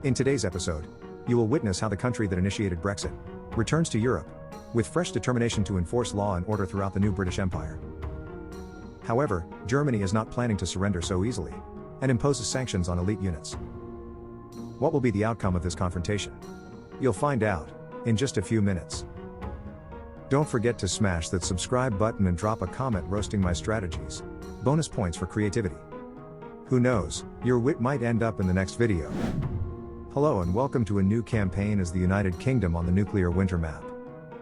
In today's episode, you will witness how the country that initiated Brexit returns to Europe, with fresh determination to enforce law and order throughout the new British Empire. However, Germany is not planning to surrender so easily, and imposes sanctions on elite units. What will be the outcome of this confrontation? You'll find out in just a few minutes. Don't forget to smash that subscribe button and drop a comment roasting my strategies. Bonus points for creativity. Who knows, your wit might end up in the next video. Hello and welcome to a new campaign as the United Kingdom on the nuclear winter map.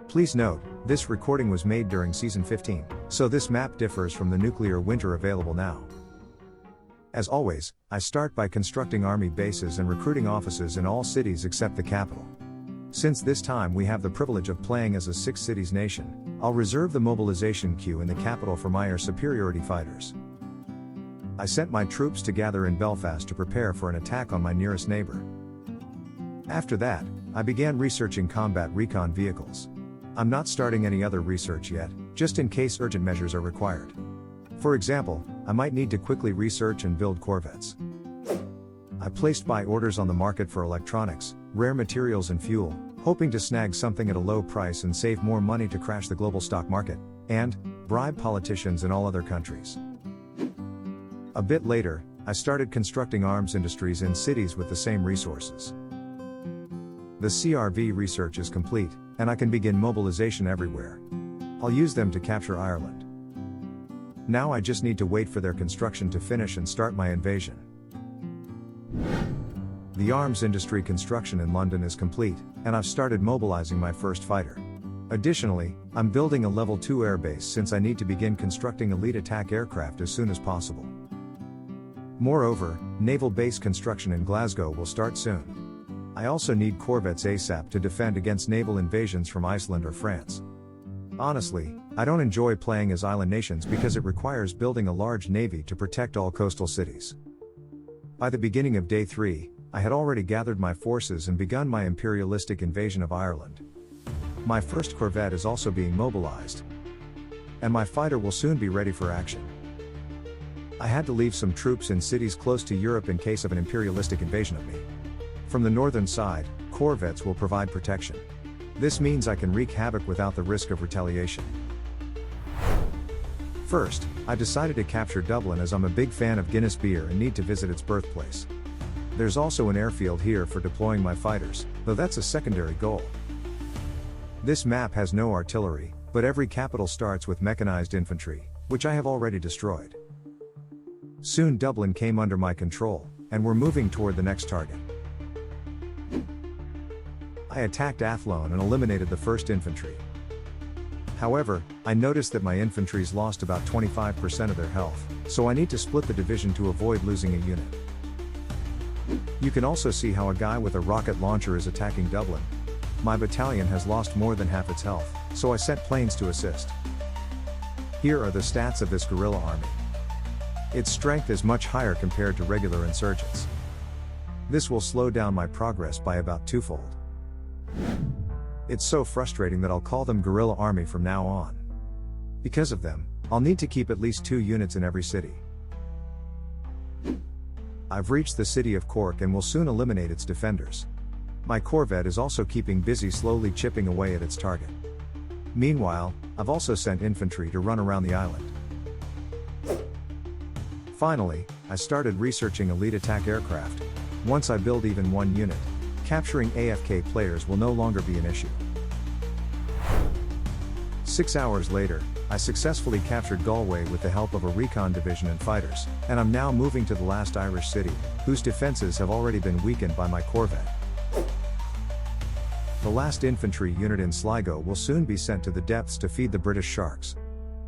Please note, this recording was made during Season 15, so this map differs from the nuclear winter available now. As always, I start by constructing army bases and recruiting offices in all cities except the capital. Since this time we have the privilege of playing as a 6-cities nation, I'll reserve the mobilization queue in the capital for my air superiority fighters. I sent my troops to gather in Belfast to prepare for an attack on my nearest neighbour. After that, I began researching combat recon vehicles. I'm not starting any other research yet, just in case urgent measures are required. For example, I might need to quickly research and build corvettes. I placed buy orders on the market for electronics, rare materials and fuel, hoping to snag something at a low price and save more money to crash the global stock market, and bribe politicians in all other countries. A bit later, I started constructing arms industries in cities with the same resources. The CRV research is complete, and I can begin mobilization everywhere. I'll use them to capture Ireland. Now I just need to wait for their construction to finish and start my invasion. The arms industry construction in London is complete, and I've started mobilizing my first fighter. Additionally, I'm building a level 2 airbase since I need to begin constructing elite attack aircraft as soon as possible. Moreover, naval base construction in Glasgow will start soon. I also need corvettes ASAP to defend against naval invasions from Iceland or France. Honestly, I don't enjoy playing as island nations because it requires building a large navy to protect all coastal cities. By the beginning of Day 3, I had already gathered my forces and begun my imperialistic invasion of Ireland. My first corvette is also being mobilized, and my fighter will soon be ready for action. I had to leave some troops in cities close to Europe in case of an imperialistic invasion of me. From the northern side, corvettes will provide protection. This means I can wreak havoc without the risk of retaliation. First, I decided to capture Dublin as I'm a big fan of Guinness beer and need to visit its birthplace. There's also an airfield here for deploying my fighters, though that's a secondary goal. This map has no artillery, but every capital starts with mechanized infantry, which I have already destroyed. Soon Dublin came under my control, and we're moving toward the next target. I attacked Athlone and eliminated the 1st Infantry. However, I noticed that my infantry's lost about 25% of their health, so I need to split the division to avoid losing a unit. You can also see how a guy with a rocket launcher is attacking Dublin. My battalion has lost more than half its health, so I sent planes to assist. Here are the stats of this guerrilla army. Its strength is much higher compared to regular insurgents. This will slow down my progress by about twofold. It's so frustrating that I'll call them guerrilla army from now on. Because of them, I'll need to keep at least 2 units in every city. I've reached the city of Cork and will soon eliminate its defenders. My corvette is also keeping busy slowly chipping away at its target. Meanwhile, I've also sent infantry to run around the island. Finally, I started researching elite attack aircraft. Once I build even 1 unit, capturing AFK players will no longer be an issue. 6 hours later, I successfully captured Galway with the help of a recon division and fighters, and I'm now moving to the last Irish city, whose defenses have already been weakened by my corvette. The last infantry unit in Sligo will soon be sent to the depths to feed the British sharks.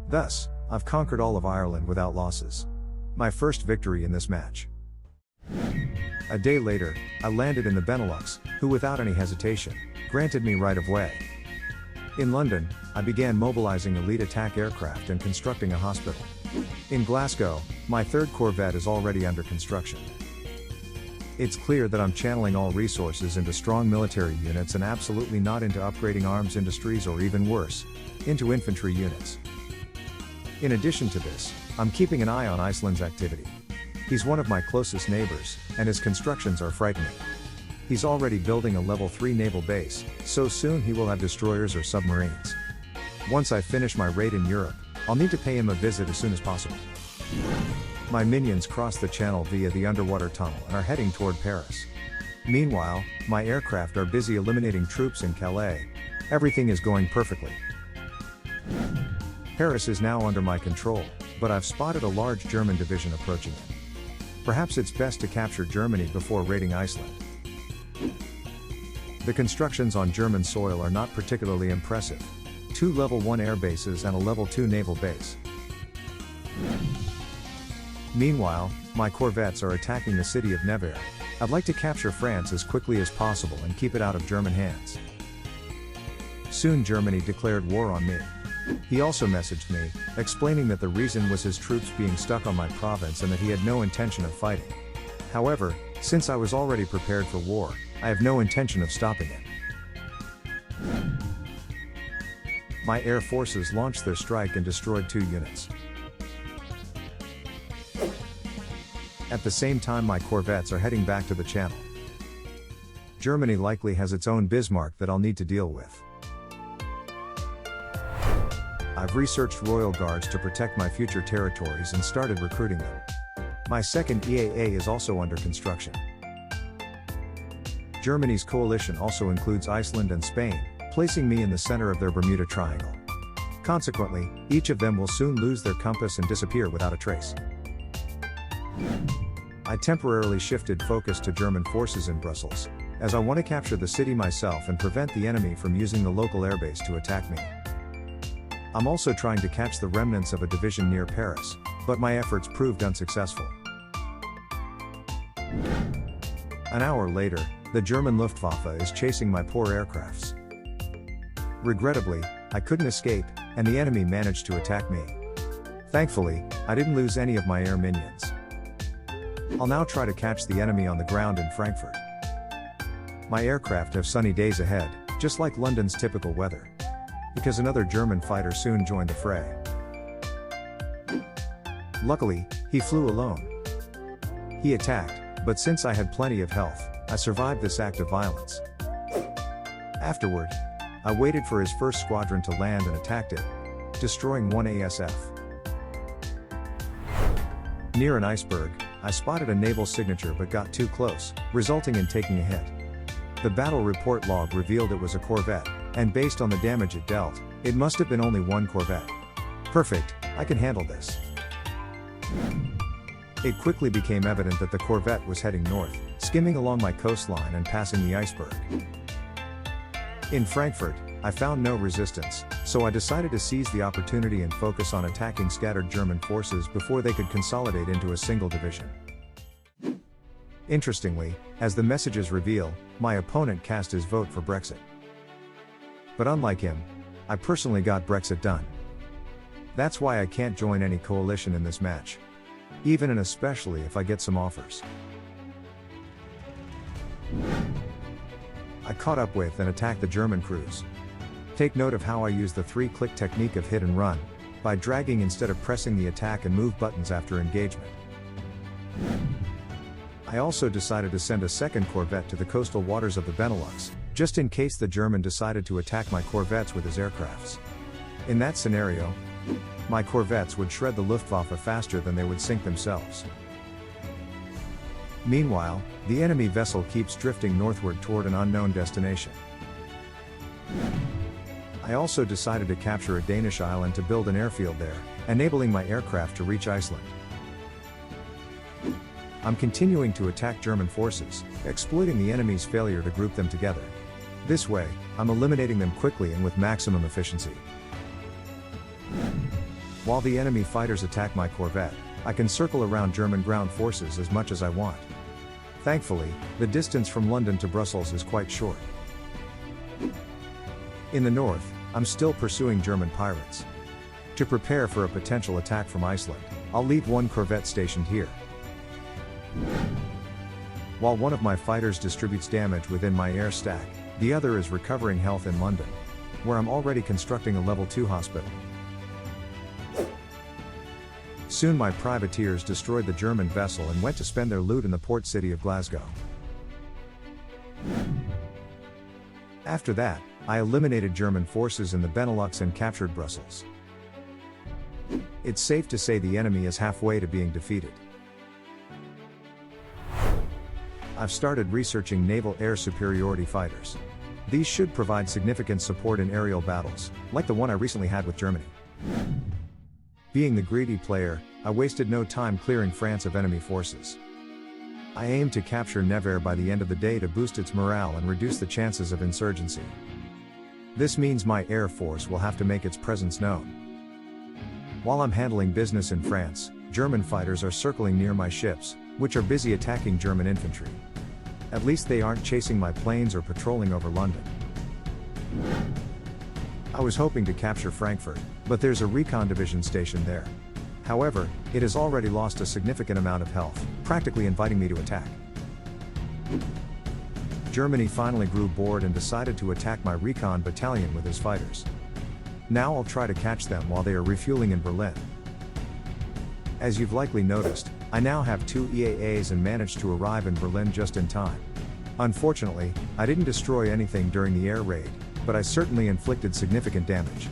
Thus, I've conquered all of Ireland without losses. My first victory in this match. A day later, I landed in the Benelux, who without any hesitation, granted me right of way. In London, I began mobilizing elite attack aircraft and constructing a hospital. In Glasgow, my 3rd corvette is already under construction. It's clear that I'm channeling all resources into strong military units and absolutely not into upgrading arms industries or even worse, into infantry units. In addition to this, I'm keeping an eye on Iceland's activity. He's one of my closest neighbors, and his constructions are frightening. He's already building a level 3 naval base, so soon he will have destroyers or submarines. Once I finish my raid in Europe, I'll need to pay him a visit as soon as possible. My minions cross the channel via the underwater tunnel and are heading toward Paris. Meanwhile, my aircraft are busy eliminating troops in Calais. Everything is going perfectly. Paris is now under my control, but I've spotted a large German division approaching it. Perhaps it's best to capture Germany before raiding Iceland. The constructions on German soil are not particularly impressive. 2 level 1 air bases and a level 2 naval base. Meanwhile, my corvettes are attacking the city of Nevers. I'd like to capture France as quickly as possible and keep it out of German hands. Soon Germany declared war on me. He also messaged me, explaining that the reason was his troops being stuck on my province and that he had no intention of fighting. However, since I was already prepared for war, I have no intention of stopping it. My air forces launched their strike and destroyed 2 units. At the same time, my corvettes are heading back to the channel. Germany likely has its own Bismarck that I'll need to deal with. I've researched royal guards to protect my future territories and started recruiting them. My second EAA is also under construction. Germany's coalition also includes Iceland and Spain, placing me in the center of their Bermuda Triangle. Consequently, each of them will soon lose their compass and disappear without a trace. I temporarily shifted focus to German forces in Brussels, as I want to capture the city myself and prevent the enemy from using the local airbase to attack me. I'm also trying to catch the remnants of a division near Paris, but my efforts proved unsuccessful. An hour later, the German Luftwaffe is chasing my poor aircrafts. Regrettably, I couldn't escape, and the enemy managed to attack me. Thankfully, I didn't lose any of my air minions. I'll now try to catch the enemy on the ground in Frankfurt. My aircraft have sunny days ahead, just like London's typical weather. Because another German fighter soon joined the fray. Luckily, he flew alone. He attacked, but since I had plenty of health, I survived this act of violence. Afterward, I waited for his first squadron to land and attacked it, destroying 1 ASF. Near an iceberg, I spotted a naval signature but got too close, resulting in taking a hit. The battle report log revealed it was a corvette, and based on the damage it dealt, it must have been only 1 corvette. Perfect, I can handle this. It quickly became evident that the corvette was heading north, skimming along my coastline and passing the iceberg. In Frankfurt, I found no resistance, so I decided to seize the opportunity and focus on attacking scattered German forces before they could consolidate into a single division. Interestingly, as the messages reveal, my opponent cast his vote for Brexit. But unlike him, I personally got Brexit done. That's why I can't join any coalition in this match. Even and especially if I get some offers. I caught up with and attacked the German crews. Take note of how I use the 3-click technique of hit and run, by dragging instead of pressing the attack and move buttons after engagement. I also decided to send a second corvette to the coastal waters of the Benelux, just in case the German decided to attack my corvettes with his aircrafts. In that scenario, my corvettes would shred the Luftwaffe faster than they would sink themselves. Meanwhile, the enemy vessel keeps drifting northward toward an unknown destination. I also decided to capture a Danish island to build an airfield there, enabling my aircraft to reach Iceland. I'm continuing to attack German forces, exploiting the enemy's failure to group them together. This way, I'm eliminating them quickly and with maximum efficiency. While the enemy fighters attack my corvette, I can circle around German ground forces as much as I want. Thankfully, the distance from London to Brussels is quite short. In the north, I'm still pursuing German pirates. To prepare for a potential attack from Iceland, I'll leave 1 corvette stationed here. While one of my fighters distributes damage within my air stack, the other is recovering health in London, where I'm already constructing a level 2 hospital. Soon my privateers destroyed the German vessel and went to spend their loot in the port city of Glasgow. After that, I eliminated German forces in the Benelux and captured Brussels. It's safe to say the enemy is halfway to being defeated. I've started researching naval air superiority fighters. These should provide significant support in aerial battles, like the one I recently had with Germany. Being the greedy player, I wasted no time clearing France of enemy forces. I aim to capture Nevers by the end of the day to boost its morale and reduce the chances of insurgency. This means my air force will have to make its presence known. While I'm handling business in France, German fighters are circling near my ships, which are busy attacking German infantry. At least they aren't chasing my planes or patrolling over London. I was hoping to capture Frankfurt, but there's a recon division stationed there. However, it has already lost a significant amount of health, practically inviting me to attack. Germany finally grew bored and decided to attack my recon battalion with his fighters. Now I'll try to catch them while they are refueling in Berlin. As you've likely noticed, I now have 2 EAAs and managed to arrive in Berlin just in time. Unfortunately, I didn't destroy anything during the air raid, but I certainly inflicted significant damage.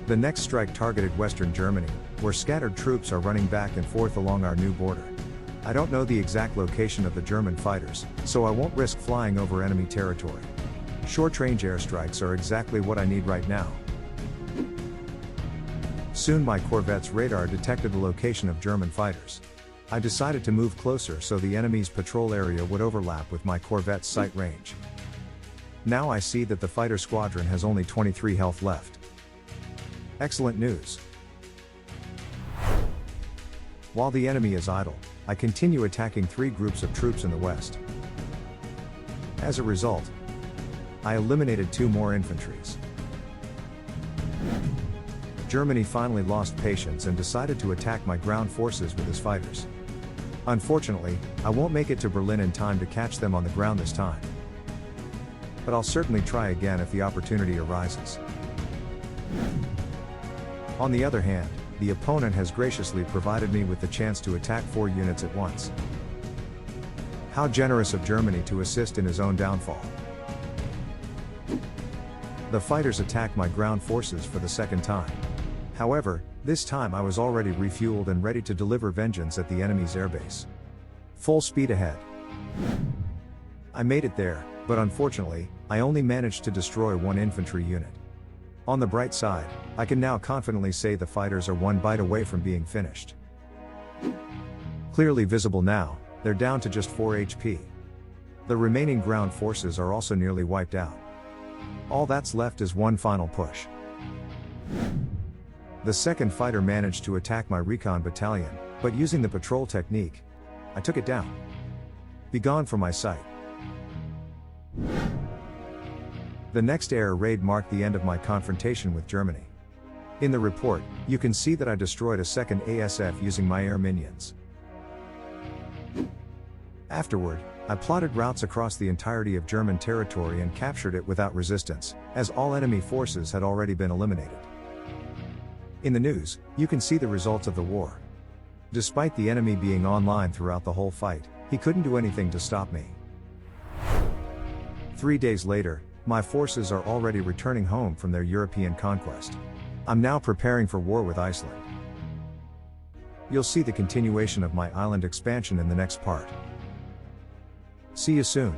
The next strike targeted Western Germany, where scattered troops are running back and forth along our new border. I don't know the exact location of the German fighters, so I won't risk flying over enemy territory. Short-range airstrikes are exactly what I need right now. Soon my corvette's radar detected the location of German fighters. I decided to move closer so the enemy's patrol area would overlap with my corvette's sight range. Now I see that the fighter squadron has only 23 health left. Excellent news. While the enemy is idle, I continue attacking 3 groups of troops in the west. As a result, I eliminated 2 more infantries. Germany finally lost patience and decided to attack my ground forces with his fighters. Unfortunately, I won't make it to Berlin in time to catch them on the ground this time. But I'll certainly try again if the opportunity arises. On the other hand, the opponent has graciously provided me with the chance to attack 4 units at once. How generous of Germany to assist in his own downfall. The fighters attacked my ground forces for the second time. However, this time I was already refueled and ready to deliver vengeance at the enemy's airbase. Full speed ahead. I made it there, but unfortunately, I only managed to destroy 1 infantry unit. On the bright side, I can now confidently say the fighters are 1 bite away from being finished. Clearly visible now, they're down to just 4 HP. The remaining ground forces are also nearly wiped out. All that's left is 1 final push. The second fighter managed to attack my recon battalion, but using the patrol technique, I took it down. Begone from my sight. The next air raid marked the end of my confrontation with Germany. In the report, you can see that I destroyed a second ASF using my air minions. Afterward, I plotted routes across the entirety of German territory and captured it without resistance, as all enemy forces had already been eliminated. In the news, you can see the results of the war. Despite the enemy being online throughout the whole fight, he couldn't do anything to stop me. 3 days later, my forces are already returning home from their European conquest. I'm now preparing for war with Iceland. You'll see the continuation of my island expansion in the next part. See you soon.